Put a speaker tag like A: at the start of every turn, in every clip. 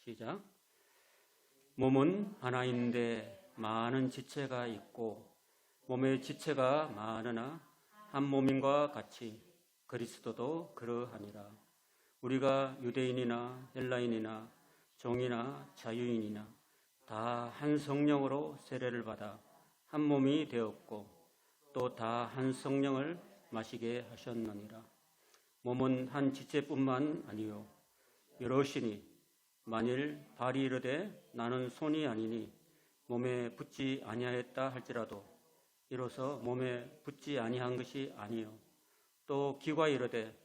A: 시작. 몸은 하나인데 많은 지체가 있고 몸의 지체가 많으나 한 몸인과 같이 그리스도도 그러하니라. 우리가 유대인이나 헬라인이나 종이나 자유인이나 다 한 성령으로 세례를 받아 한 몸이 되었고 또 다 한 성령을 마시게 하셨느니라. 몸은 한 지체뿐만 아니요 여럿이니 만일 발이 이르되 나는 손이 아니니 몸에 붙지 아니하였다 할지라도 이로써 몸에 붙지 아니한 것이 아니요 또 귀가 이르되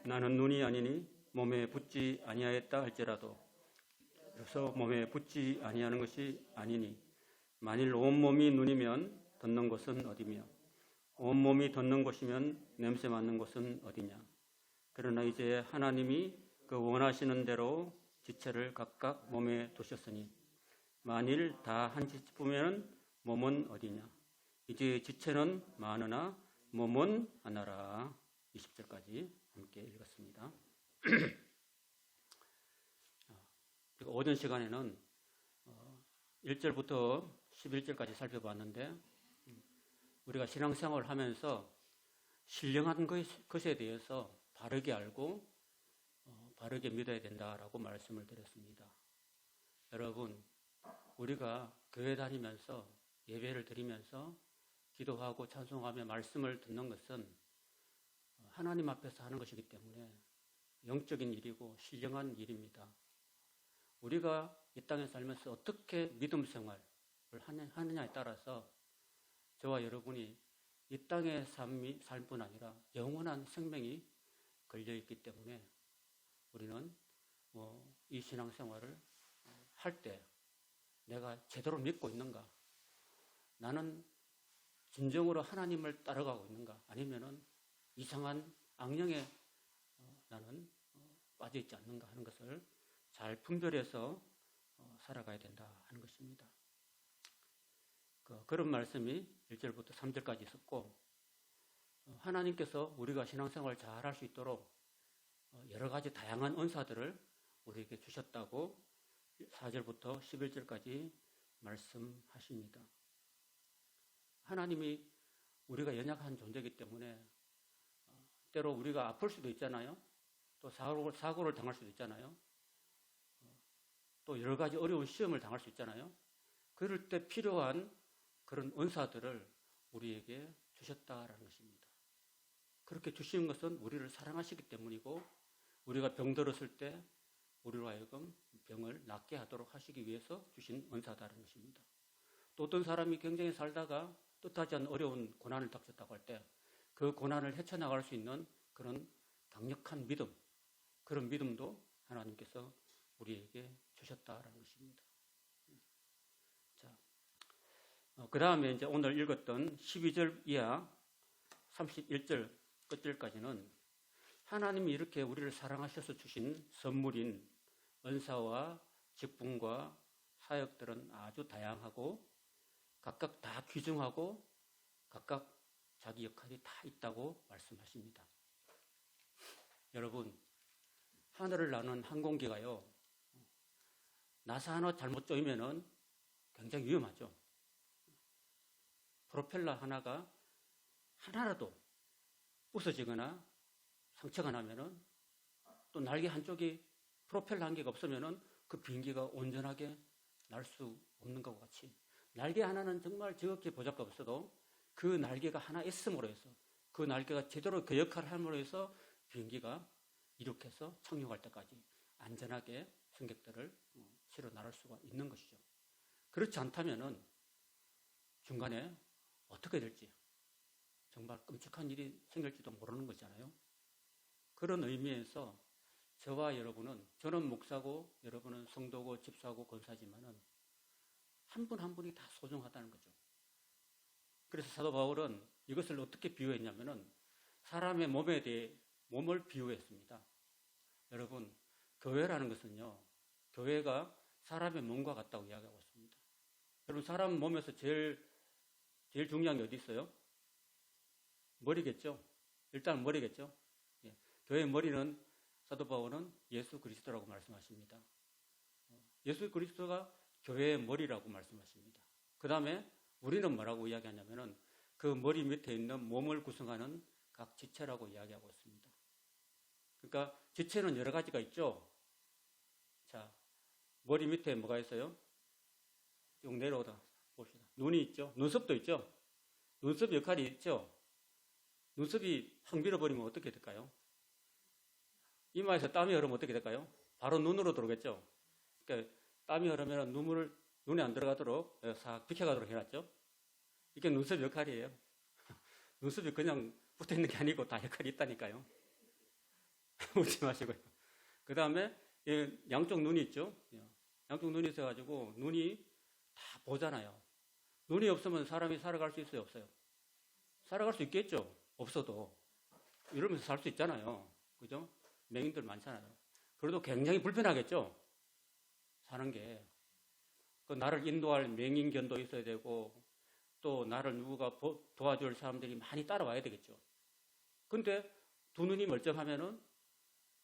A: 나는 눈이 아니니 몸에 붙지 아니하였다 할지라도 이로써 몸에 붙지 아니하는 것이 아니니 만일 온몸이 눈이면 듣는 곳은 어디며 온몸이 듣는 곳이면 냄새 맡는 곳은 어디냐. 그러나 이제 하나님이 그 원하시는 대로 지체를 각각 몸에 두셨으니 만일 다 한 지체뿐이면 몸은 어디냐. 이제 지체는 많으나 몸은 하나라. 20절까지 함께 읽었습니다. 그리고 오전 시간에는 1절부터 11절까지 살펴봤는데 우리가 신앙생활을 하면서 신령한 것에 대해서 바르게 알고 바르게 믿어야 된다라고 말씀을 드렸습니다. 여러분, 우리가 교회 다니면서 예배를 드리면서 기도하고 찬송하며 말씀을 듣는 것은 하나님 앞에서 하는 것이기 때문에 영적인 일이고 신령한 일입니다. 우리가 이 땅에 살면서 어떻게 믿음 생활을 하느냐에 따라서 저와 여러분이 이 땅의 삶뿐 아니라 영원한 생명이 걸려있기 때문에 우리는 이 신앙생활을 할 때 내가 제대로 믿고 있는가, 나는 진정으로 하나님을 따라가고 있는가, 아니면은 이상한 악령에 나는 빠져있지 않는가 하는 것을 잘 분별해서 살아가야 된다 하는 것입니다. 그런 말씀이 1절부터 3절까지 있었고, 하나님께서 우리가 신앙생활을 잘 할 수 있도록 여러 가지 다양한 은사들을 우리에게 주셨다고 4절부터 11절까지 말씀하십니다. 하나님이 우리가 연약한 존재이기 때문에 때로 우리가 아플 수도 있잖아요. 또 사고를 당할 수도 있잖아요. 또 여러 가지 어려운 시험을 당할 수 있잖아요. 그럴 때 필요한 그런 은사들을 우리에게 주셨다라는 것입니다. 그렇게 주신 것은 우리를 사랑하시기 때문이고, 우리가 병들었을 때 우리로 하여금 병을 낫게 하도록 하시기 위해서 주신 은사다라는 것입니다. 또 어떤 사람이 굉장히 살다가 뜻하지 않은 어려운 고난을 닥쳤다고 할 때 그 고난을 헤쳐나갈 수 있는 그런 강력한 믿음, 그런 믿음도 하나님께서 우리에게 주셨다라는 것입니다. 자, 그 다음에 이제 오늘 읽었던 12절 이하 31절 끝절까지는 하나님이 이렇게 우리를 사랑하셔서 주신 선물인 은사와 직분과 사역들은 아주 다양하고 각각 다 귀중하고 각각 자기 역할이 다 있다고 말씀하십니다. 여러분, 하늘을 나는 항공기가요, 나사 하나 잘못 조이면은 굉장히 위험하죠. 프로펠러 하나가 하나라도 부서지거나 상처가 나면은, 또 날개 한쪽이 프로펠러 한 개가 없으면은 그 비행기가 온전하게 날 수 없는 것과 같이 날개 하나는 정말 지극히 보잘것 없어도 그 날개가 하나 있음으로 해서, 그 날개가 제대로 그 역할을 함으로 해서 비행기가 이륙해서 착륙할 때까지 안전하게 승객들을 실어 나갈 수가 있는 것이죠. 그렇지 않다면은 중간에 어떻게 될지 정말 끔찍한 일이 생길지도 모르는 거잖아요. 그런 의미에서 저와 여러분은, 저는 목사고 여러분은 성도고 집사고 권사지만은 한 분 한 분이 다 소중하다는 거죠. 그래서 사도 바울은 이것을 어떻게 비유했냐면은 사람의 몸에 대해 몸을 비유했습니다. 여러분, 교회라는 것은요, 교회가 사람의 몸과 같다고 이야기하고 있습니다. 여러분, 사람 몸에서 제일 중요한 게 어디 있어요? 머리겠죠? 일단 머리겠죠? 예. 교회의 머리는 사도 바울은 예수 그리스도라고 말씀하십니다. 예수 그리스도가 교회의 머리라고 말씀하십니다. 그 다음에 우리는 뭐라고 이야기하냐면은 그 머리 밑에 있는 몸을 구성하는 각 지체라고 이야기하고 있습니다. 그러니까 지체는 여러 가지가 있죠. 자, 머리 밑에 뭐가 있어요? 쭉 내려오다 봅시다. 눈이 있죠. 눈썹도 있죠. 눈썹 역할이 있죠. 눈썹이 확 밀어버리면 어떻게 될까요? 이마에서 땀이 흐르면 어떻게 될까요? 바로 눈으로 들어오겠죠. 그러니까 땀이 흐르면 눈에 안 들어가도록 싹 비켜가도록 해놨죠. 이게 눈썹 역할이에요. 눈썹이 그냥 붙어 있는 게 아니고 다 역할이 있다니까요. 웃지 마시고요. 그 다음에 양쪽 눈이 있죠. 양쪽 눈이 있어가지고 눈이 다 보잖아요. 눈이 없으면 사람이 살아갈 수 있어요, 없어요? 살아갈 수 있겠죠. 없어도 이러면서 살 수 있잖아요. 그죠? 맹인들 많잖아요. 그래도 굉장히 불편하겠죠. 사는 게. 그 나를 인도할 맹인견도 있어야 되고 또 나를 누가 도와줄 사람들이 많이 따라와야 되겠죠. 근데 두 눈이 멀쩡하면은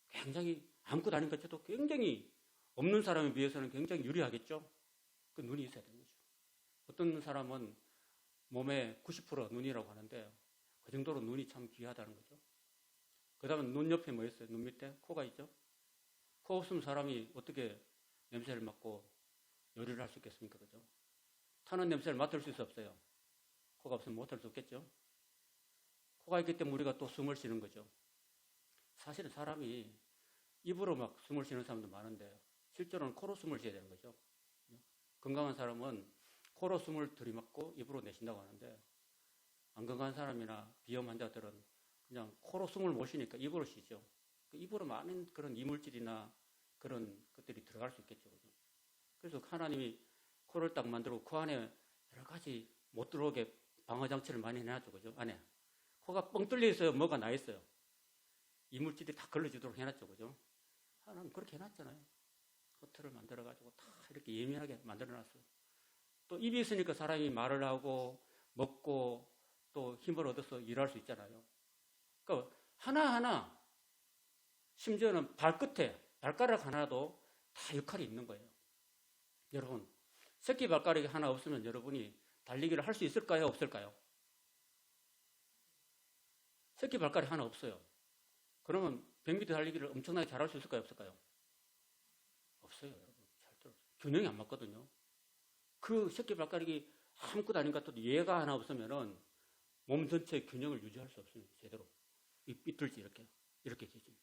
A: 굉장히 아무것도 아닌 것처럼 굉장히 없는 사람에 비해서는 굉장히 유리하겠죠. 그 눈이 있어야 되는 거죠. 어떤 사람은 몸의 90% 눈이라고 하는데 그 정도로 눈이 참 귀하다는 거죠. 그 다음에 눈 옆에 뭐 있어요? 눈 밑에 코가 있죠. 코 없으면 사람이 어떻게 냄새를 맡고 요리를 할 수 있겠습니까? 그죠? 타는 냄새를 맡을 수 없어요. 코가 없으면 못할 수 없겠죠. 코가 있기 때문에 우리가 또 숨을 쉬는 거죠. 사실은 사람이 입으로 막 숨을 쉬는 사람도 많은데 실제로는 코로 숨을 쉬어야 되는 거죠. 건강한 사람은 코로 숨을 들이마시고 입으로 내쉰다고 하는데 안 건강한 사람이나 비염 환자들은 그냥 코로 숨을 못 쉬니까 입으로 쉬죠. 입으로 많은 그런 이물질이나 그런 것들이 들어갈 수 있겠죠. 그래서 하나님이 코를 딱 만들고 그 안에 여러 가지 못 들어오게 방어 장치를 많이 해놨죠. 그죠? 안에. 코가 뻥 뚫려 있어요. 뭐가 나 있어요. 이물질이 다 걸러지도록 해놨죠. 그죠? 하나님 그렇게 해놨잖아요. 커트를 만들어가지고 다 이렇게 예민하게 만들어놨어요. 또 입이 있으니까 사람이 말을 하고 먹고 또 힘을 얻어서 일할 수 있잖아요. 그러니까 하나하나 심지어는 발끝에 발가락 하나도 다 역할이 있는 거예요. 여러분, 새끼 발가락이 하나 없으면 여러분이 달리기를 할 수 있을까요? 없을까요? 새끼 발가락이 하나 없어요. 그러면 100m 달리기를 엄청나게 잘할 수 있을까요? 없을까요? 없어요, 여러분. 절대로. 균형이 안 맞거든요. 그 새끼 발가락이 아무것도 아닌 것 같아도 얘가 하나 없으면은 몸 전체의 균형을 유지할 수 없습니다. 제대로. 삐뚤지, 이렇게 되지.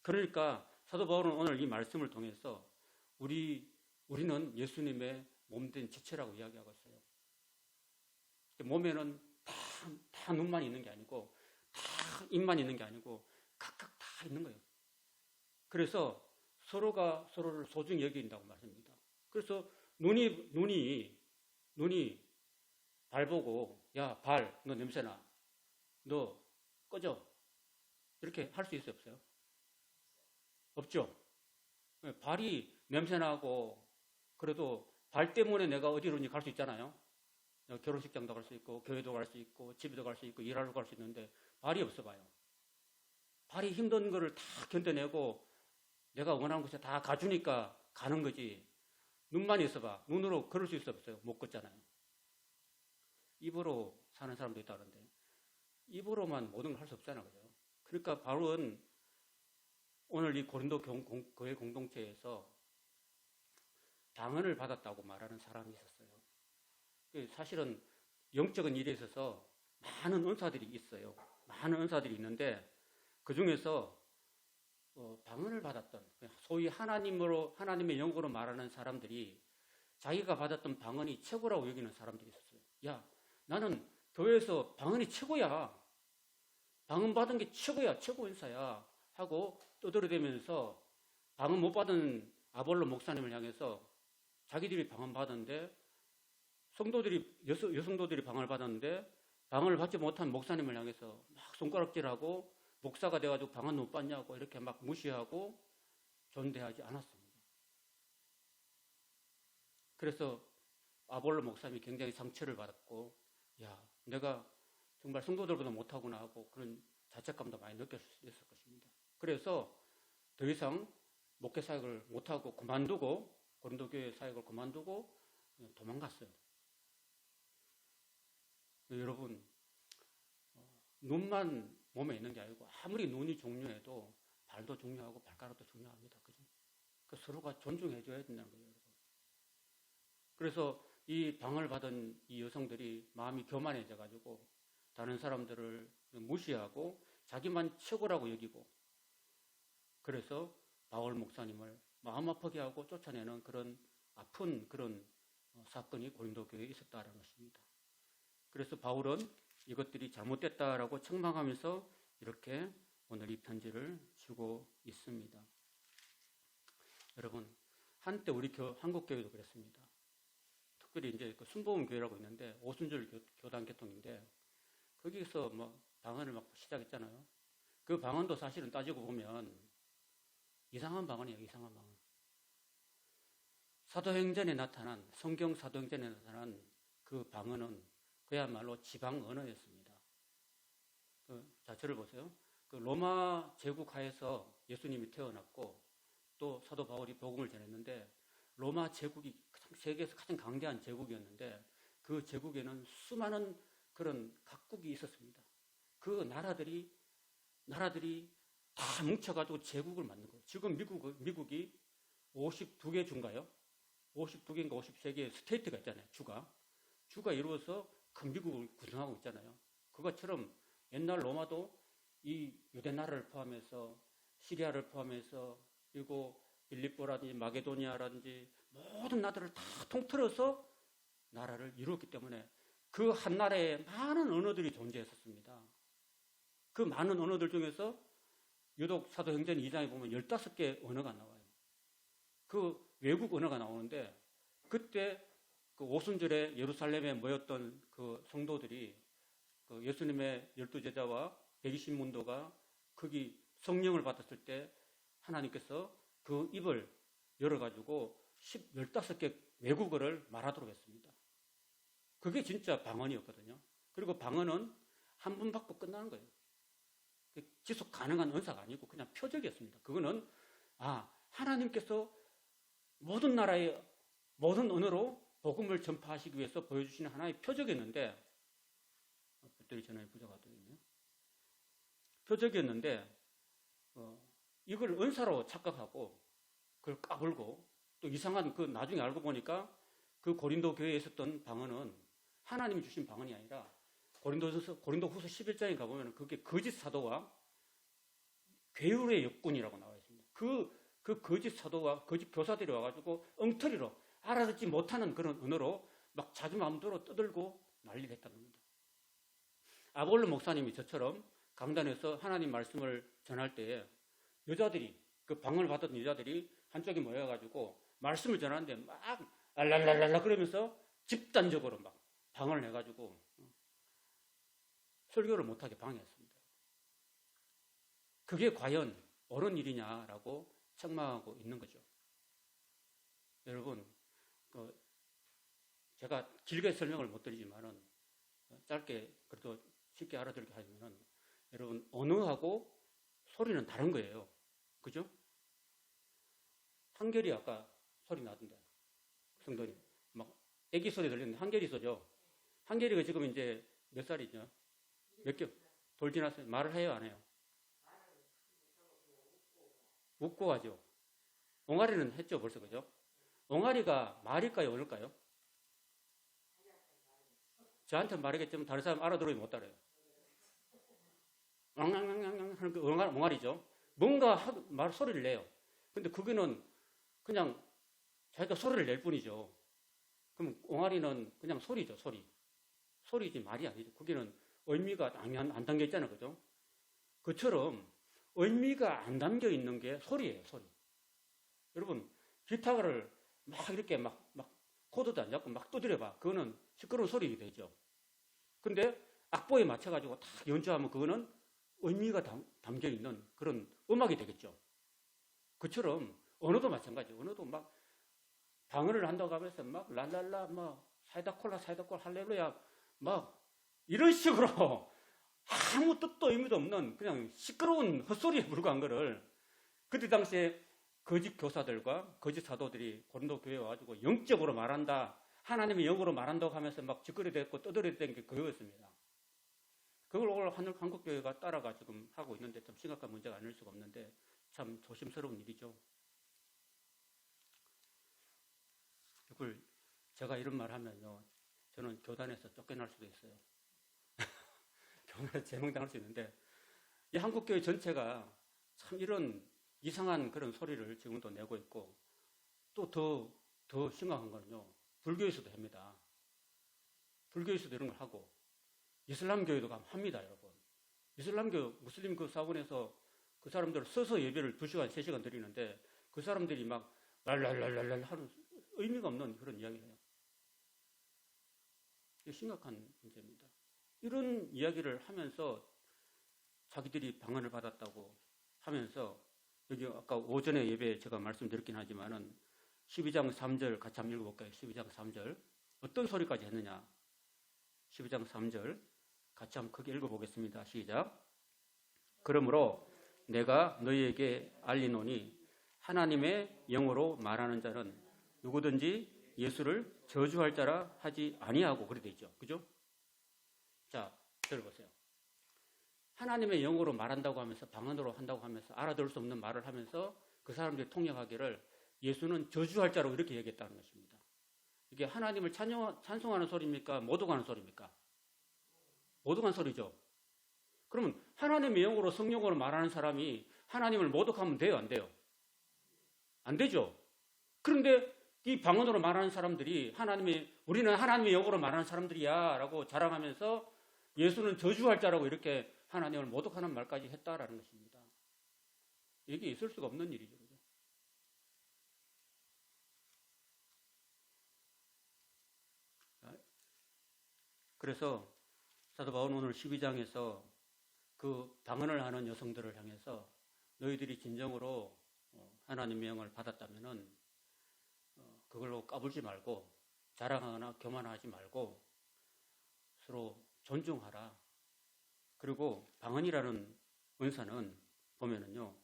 A: 그러니까 사도 바울은 오늘 이 말씀을 통해서 우리는 예수님의 몸된 지체라고 이야기하고 있어요. 몸에는 다 눈만 있는 게 아니고 다 입만 있는 게 아니고 각각 다 있는 거예요. 그래서 서로가 서로를 소중히 여긴다고 말합니다. 그래서 눈이 발 보고 야, 발, 너 냄새나. 너 꺼져. 이렇게 할 수 있어요, 없어요? 없죠? 발이 냄새나고 그래도 발 때문에 내가 어디로든지 갈 수 있잖아요. 결혼식장도 갈 수 있고 교회도 갈 수 있고 집에도 갈 수 있고 일하러 갈 수 있는데 발이 없어 봐요. 발이 힘든 거를 다 견뎌내고 내가 원하는 곳에 다 가주니까 가는 거지. 눈만 있어 봐. 눈으로 걸을 수 있어 없어요? 못 걷잖아요. 입으로 사는 사람도 있다는데 입으로만 모든 걸 할 수 없잖아요. 그죠? 그러니까 바울은 오늘 이 고린도 교회 공동체에서 방언을 받았다고 말하는 사람이 있었어요. 사실은 영적인 일에 있어서 많은 은사들이 있어요. 많은 은사들이 있는데 그 중에서 방언을 받았던 소위 하나님의 영으로 말하는 사람들이 자기가 받았던 방언이 최고라고 여기는 사람들이 있었어요. 야, 나는 교회에서 방언이 최고야. 방언 받은 게 최고야. 최고 은사야. 하고 떠들어대면서 방언 못 받은 아볼로 목사님을 향해서 자기들이 방언 받았는데 여성도들이 방언을 받았는데 방언을 받지 못한 목사님을 향해서 막 손가락질하고 목사가 돼가지고 방언 못 받냐고 이렇게 막 무시하고 존대하지 않았습니다. 그래서 아볼로 목사님이 굉장히 상처를 받았고 야, 내가 정말 성도들보다 못하구나 하고 그런 자책감도 많이 느꼈을 것입니다. 그래서 더 이상 목회 사역을 못하고 그만두고 고린도 교회 사역을 그만두고 도망갔어요. 여러분, 눈만 몸에 있는 게 아니고 아무리 눈이 중요해도 발도 중요하고 발가락도 중요합니다. 그죠? 그 서로가 존중해줘야 된다는 거예요. 여러분. 그래서 이 방을 받은 이 여성들이 마음이 교만해져가지고 다른 사람들을 무시하고 자기만 최고라고 여기고, 그래서 바울 목사님을 마음 아프게 하고 쫓아내는 그런 아픈 그런 사건이 고린도 교회에 있었다는 것입니다. 그래서 바울은 이것들이 잘못됐다라고 책망하면서 이렇게 오늘 이 편지를 주고 있습니다. 여러분, 한때 우리 한국 교회도 그랬습니다. 특별히 이제 그 순복음 교회라고 있는데 오순절 교단 개통인데 거기서 뭐 방언을 막 시작했잖아요. 그 방언도 사실은 따지고 보면 이상한 방언이에요. 이상한 방언. 사도행전에 나타난, 성경 사도행전에 나타난 그 방언은 그야말로 지방 언어였습니다. 자, 저를 보세요. 그 로마 제국 하에서 예수님이 태어났고 또 사도 바울이 복음을 전했는데 로마 제국이 세계에서 가장 강대한 제국이었는데 그 제국에는 수많은 그런 각국이 있었습니다. 그 나라들이 다 뭉쳐가지고 제국을 만든 거예요. 지금 미국이 52개 주인가요? 52개인가 53개의 스테이트가 있잖아요. 주가 이루어서 큰 미국을 구성하고 있잖아요. 그것처럼 옛날 로마도 이 유대 나라를 포함해서 시리아를 포함해서 그리고 빌립보라든지 마게도니아라든지 모든 나라들을 다 통틀어서 나라를 이루었기 때문에 그 한 나라에 많은 언어들이 존재했었습니다. 그 많은 언어들 중에서 유독 사도행전 2장에 보면 15개 언어가 나와요. 그 외국 언어가 나오는데 그때 그 오순절에 예루살렘에 모였던 그 성도들이 그 예수님의 12제자와 120문도가 거기 성령을 받았을 때 하나님께서 그 입을 열어가지고 15개 외국어를 말하도록 했습니다. 그게 진짜 방언이었거든요. 그리고 방언은 한 번 받고 끝나는 거예요. 지속 가능한 은사가 아니고 그냥 표적이었습니다. 그거는 하나님께서 모든 나라의 모든 언어로 복음을 전파하시기 위해서 보여주시는 하나의 표적이었는데 배터리 전원이 부족하거든요. 표적이었는데 이걸 은사로 착각하고 그걸 까불고 또 이상한 그 나중에 알고 보니까 그 고린도 교회에 있었던 방언은 하나님이 주신 방언이 아니라 고린도 후서 11장에 가보면 그게 거짓 사도와 괴율의 역군이라고 나와 있습니다. 그 거짓 사도와 거짓 교사들이 와가지고 엉터리로 알아듣지 못하는 그런 언어로 막 자기 마음대로 떠들고 난리를 했다는 겁니다. 아볼로 목사님이 저처럼 강단에서 하나님 말씀을 전할 때에 여자들이 그 방언을 받았던 여자들이 한쪽에 모여가지고 말씀을 전하는데 막 알랄랄랄라 그러면서 집단적으로 막 방언을 해가지고 설교를 못하게 방해했습니다. 그게 과연 옳은 일이냐라고 책망하고 있는 거죠. 여러분, 제가 길게 설명을 못 드리지만은 짧게 그래도 쉽게 알아들게 하면은 여러분 언어하고 소리는 다른 거예요. 그죠? 한결이 아까 소리 나던데 성도님 막 애기 소리 들리는데 한결이 소죠. 한결이가 지금 이제 몇 살이죠? 몇 개월? 돌 지났어요. 말을 해요, 안 해요? 웃고 하죠. 옹알이는 했죠, 벌써. 그죠? 옹알이가 말일까요, 언어일까요? 저한테 말이겠지만 다른 사람 알아들으면 못 따라요. 앙앙앙앙 하는 그 옹알이죠. 뭔가 말 소리를 내요. 근데 그거는 그냥 자기가 소리를 낼 뿐이죠. 그럼 옹알이는 그냥 소리죠, 소리. 소리지 말이 아니죠. 거기는 의미가 안 담겨 있잖아요, 그죠? 그처럼 의미가 안 담겨 있는 게 소리예요, 소리. 여러분, 기타를 막 이렇게 막 코드도 안 잡고 막 두드려봐. 그거는 시끄러운 소리가 되죠. 근데 악보에 맞춰가지고 딱 연주하면 그거는 의미가 담겨 있는 그런 음악이 되겠죠. 그처럼 언어도 마찬가지예요. 언어도 막 방언을 한다고 하면서 막 랄랄라, 막 사이다콜라, 할렐루야, 막 이런 식으로 아무 뜻도 의미도 없는 그냥 시끄러운 헛소리에 불과한 거를 그때 당시에 거짓 교사들과 거짓 사도들이 고린도 교회에 와가지고 영적으로 말한다, 하나님의 영으로 말한다고 하면서 막 짓거리댔고 떠들이댄 게 그거였습니다. 그걸 오늘 한국 교회가 따라가 지금 하고 있는데 참 심각한 문제가 아닐 수가 없는데 참 조심스러운 일이죠. 이걸 제가 이런 말 하면요, 저는 교단에서 쫓겨날 수도 있어요. 교단에서 제명당할 수 있는데, 이 한국교회 전체가 참 이런 이상한 그런 소리를 지금도 내고 있고, 또 더 심각한 거는요, 불교에서도 합니다. 불교에서도 이런 걸 하고, 이슬람교회도 합니다, 여러분. 이슬람교, 무슬림 그 사원에서 그 사람들 서서 예배를 2시간, 3시간 드리는데, 그 사람들이 막 랄랄랄랄 하는 의미가 없는 그런 이야기를 해요. 이게 심각한 문제입니다. 이런 이야기를 하면서 자기들이 방언을 받았다고 하면서, 여기 아까 오전에 예배에 제가 말씀드렸긴 하지만은 12장 3절 같이 한번 읽어볼까요? 12장 3절 어떤 소리까지 했느냐? 12장 3절 같이 한번 크게 읽어보겠습니다. 시작. 그러므로 내가 너희에게 알리노니 하나님의 영으로 말하는 자는 누구든지 예수를 저주할 자라 하지 아니하고, 그래 돼 있죠. 그죠? 자, 들어보세요. 하나님의 영으로 말한다고 하면서, 방언으로 한다고 하면서, 알아들을 수 없는 말을 하면서 그 사람들이 통역하기를 예수는 저주할 자로 이렇게 얘기했다는 것입니다. 이게 하나님을 찬송하는 소리입니까? 모독하는 소리입니까? 모독하는 소리죠. 그러면 하나님의 영으로, 성령으로 말하는 사람이 하나님을 모독하면 돼요? 안 돼요? 안 되죠. 그런데 이 방언으로 말하는 사람들이 우리는 하나님의 영으로 말하는 사람들이야 라고 자랑하면서 예수는 저주할 자라고 이렇게 하나님을 모독하는 말까지 했다라는 것입니다. 이게 있을 수가 없는 일이죠. 그죠? 그래서 사도 바울은 오늘 12장에서 그 방언을 하는 여성들을 향해서 너희들이 진정으로 하나님의 영을 받았다면은 그걸로 까불지 말고 자랑하거나 교만하지 말고 서로 존중하라. 그리고 방언이라는 은사는 보면은요,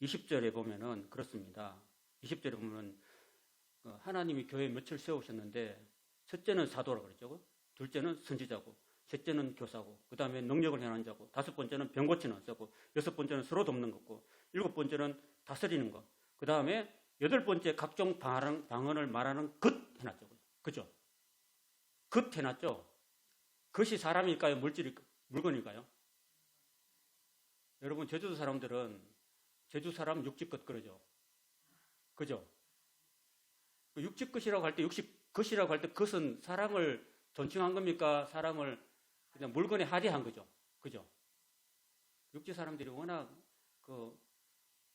A: 20절에 보면은 그렇습니다. 20절에 보면 하나님이 교회에 며칠 세우셨는데, 첫째는 사도라고 그랬죠. 둘째는 선지자고, 셋째는 교사고, 그 다음에 능력을 행하는 자고, 5번째는 병 고치는 자고, 6번째는 서로 돕는 거고, 7번째는 다스리는 것, 그 다음에 8번째 각종 방언을 말하는 것 해놨죠. 그죠? 것 해놨죠. 것이 사람일까요? 물건일까요? 여러분, 제주도 사람들은 제주 사람 육지것 그러죠. 그죠? 육지것이라고 할 때, 육지것이라고 할 때 것은 사람을 존칭한 겁니까? 사람을 그냥 물건에 하대한 거죠. 그죠? 육지 사람들이 워낙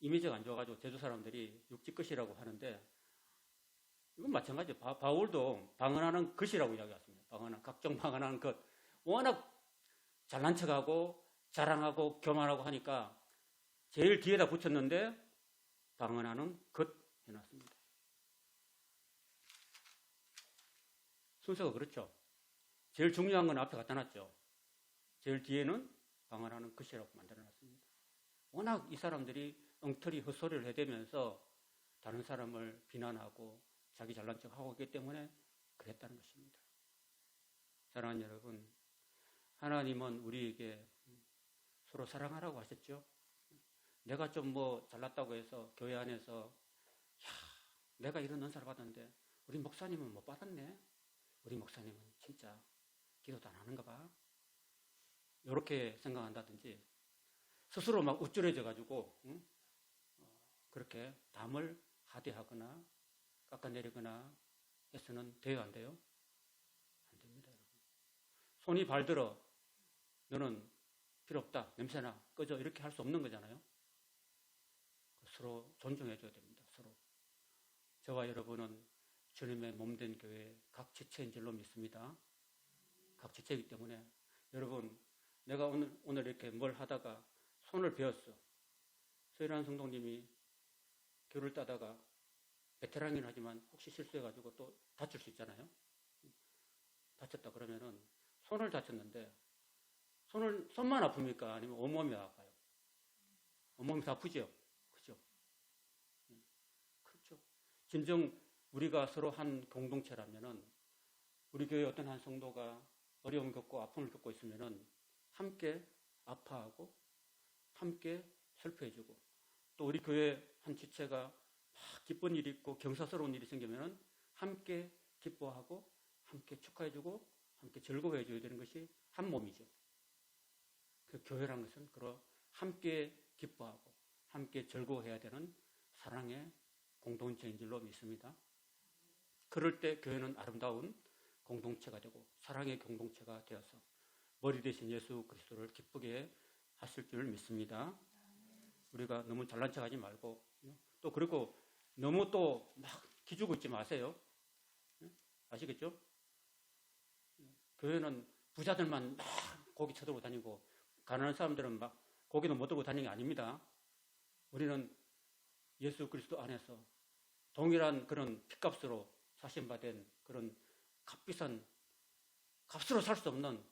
A: 이미지가 안 좋아가지고 제주 사람들이 육지것이라고 하는데, 이건 마찬가지예요. 바울도 방언하는 것이라고 이야기했습니다. 각종 방언하는 것. 워낙 잘난 척하고 자랑하고 교만하고 하니까 제일 뒤에다 붙였는데 방언하는 것 해놨습니다. 순서가 그렇죠. 제일 중요한 건 앞에 갖다 놨죠. 제일 뒤에는 방언하는 것이라고 만들어놨습니다. 워낙 이 사람들이 엉터리 헛소리를 해대면서 다른 사람을 비난하고 자기 잘난 척하고 있기 때문에 그랬다는 것입니다. 사랑하는 여러분, 하나님은 우리에게 서로 사랑하라고 하셨죠. 내가 좀 잘났다고 해서 교회 안에서 내가 이런 은사를 받았는데 우리 목사님은 못 받았네. 우리 목사님은 진짜 기도도 안 하는가 봐. 이렇게 생각한다든지 스스로 막 우쭐해져 가지고 그렇게 담을 하대하거나 깎아내리거나 해서는 돼요, 안 돼요? 안 됩니다, 여러분. 손이 발들어 너는 필요 없다, 냄새나, 꺼져, 이렇게 할 수 없는 거잖아요. 서로 존중해줘야 됩니다. 서로. 저와 여러분은 주님의 몸된 교회 각 지체인 줄로 믿습니다. 각 지체이기 때문에 여러분, 내가 오늘 이렇게 뭘 하다가 손을 베었어. 서일환 성도님이 귤을 따다가 베테랑이긴 하지만 혹시 실수해가지고 또 다칠 수 있잖아요. 다쳤다 그러면은 손을 다쳤는데 손만 아픕니까? 아니면 온몸이 아파요? 온몸이 다 아프죠? 그죠? 진정 우리가 서로 한 공동체라면은 우리 교회 어떤 한 성도가 어려움 겪고 아픔을 겪고 있으면은 함께 아파하고 함께 슬퍼해주고 또 우리 교회 한 지체가 막 기쁜 일이 있고 경사스러운 일이 생기면은 함께 기뻐하고 함께 축하해주고 함께 즐거워해줘야 되는 것이 한 몸이죠. 그 교회라는 것은 그런 함께 기뻐하고 함께 즐거워해야 되는 사랑의 공동체인 줄로 믿습니다. 그럴 때 교회는 아름다운 공동체가 되고 사랑의 공동체가 되어서 머리 대신 예수 그리스도를 기쁘게 하실 줄 믿습니다. 우리가 너무 잘난 척하지 말고 또 그리고 너무 또 막 기죽고 있지 마세요. 아시겠죠? 교회는 부자들만 막 고기 쳐들고 다니고 가난한 사람들은 막 고기도 못 들고 다니는 게 아닙니다. 우리는 예수 그리스도 안에서 동일한 그런 핏값으로 사신받은 그런 값비싼 값으로 살 수 없는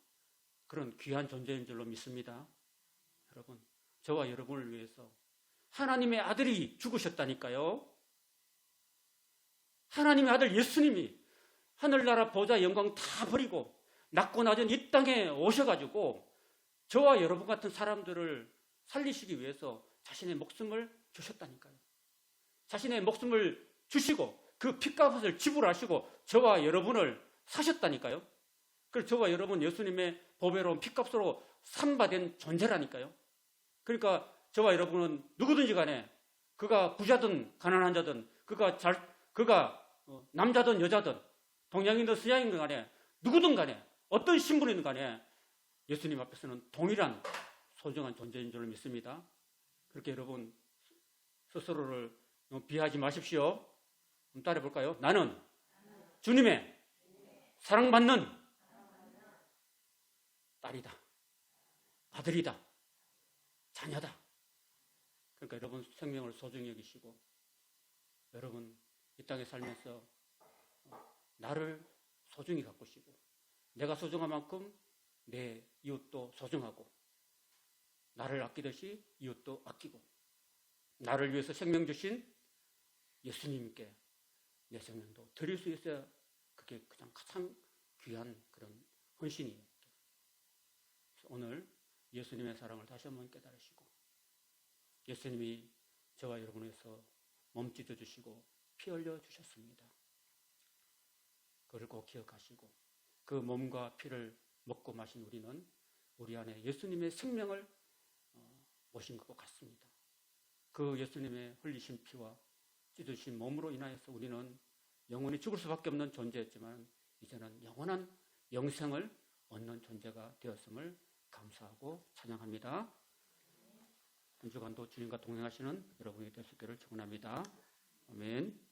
A: 그런 귀한 존재인 줄로 믿습니다. 여러분, 저와 여러분을 위해서 하나님의 아들이 죽으셨다니까요. 하나님의 아들 예수님이 하늘나라 보좌 영광 다 버리고 낮고 낮은 이 땅에 오셔가지고 저와 여러분 같은 사람들을 살리시기 위해서 자신의 목숨을 주셨다니까요. 자신의 목숨을 주시고 그 핏값을 지불하시고 저와 여러분을 사셨다니까요. 그래서 저와 여러분 예수님의 보배로운 핏값으로 산바된 존재라니까요. 그러니까 저와 여러분은 누구든지 간에 그가 부자든 가난한 자든 그가 남자든 여자든 동양인든 서양인든 간에 누구든 간에 어떤 신분이든 간에 예수님 앞에서는 동일한 소중한 존재인 줄 믿습니다. 그렇게 여러분 스스로를 비하하지 마십시오. 한번 따라해 볼까요? 나는 주님의 사랑받는 딸이다. 아들이다. 자녀다. 그러니까 여러분 생명을 소중히 여기시고 여러분 이 땅에 살면서 나를 소중히 가꾸시고 내가 소중한 만큼 내 이웃도 소중하고 나를 아끼듯이 이웃도 아끼고 나를 위해서 생명 주신 예수님께 내 생명도 드릴 수 있어야 그게 가장 귀한 그런 헌신이에요. 오늘 예수님의 사랑을 다시 한번 깨달으시고 예수님이 저와 여러분을 위해서 몸 찢어 주시고 피 흘려 주셨습니다. 그걸 꼭 기억하시고 그 몸과 피를 먹고 마신 우리는 우리 안에 예수님의 생명을 모신 것 같습니다. 그 예수님의 흘리신 피와 찢으신 몸으로 인하여서 우리는 영원히 죽을 수밖에 없는 존재였지만 이제는 영원한 영생을 얻는 존재가 되었음을 감사하고 찬양합니다. 한 주간도 주님과 동행하시는 여러분이 될 수 있기를 축원합니다. 아멘.